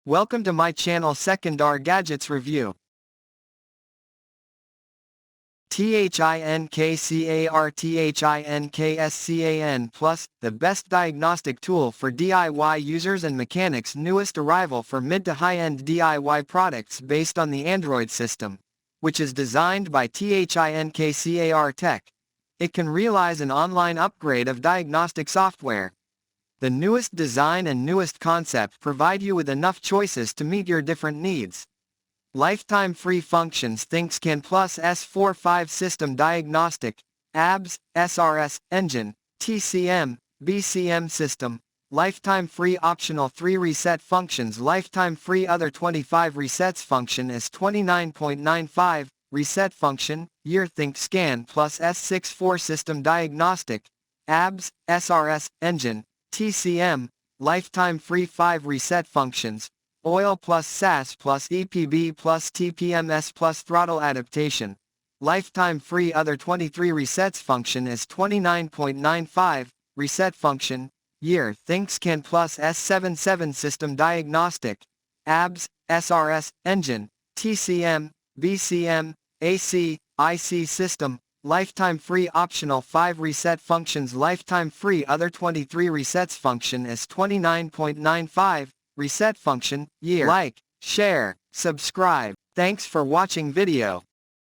Welcome to my channel THINKCAR Gadgets Review. THINKCAR THINKSCAN Plus, the best diagnostic tool for DIY users and mechanics. Newest arrival for mid to high-end DIY products based on the Android system, which is designed by THINKCAR TECH. It can realize an online upgrade of diagnostic software. The newest design and newest concept provide you with enough choices to meet your different needs. Lifetime free functions. Thinkscan Plus S4 5 System Diagnostic, ABS, SRS, Engine, TCM, BCM System. Lifetime free optional 3 reset functions. Lifetime free other 25 resets function is 29.95, reset function, year. ThinkScan Plus S6 4 System Diagnostic, ABS, SRS, Engine, TCM, lifetime free 5 reset functions, oil plus SAS plus EPB plus TPMS plus throttle adaptation. Lifetime free other 23 resets function is 29.95, reset function, year. ThinkScan Plus S7 7 System Diagnostic, ABS, SRS, Engine, TCM, BCM, AC, IC System. Lifetime free optional 5 reset functions. Lifetime free other 23 resets function is 29.95, reset function, year. Like, share, subscribe. Thanks for watching video.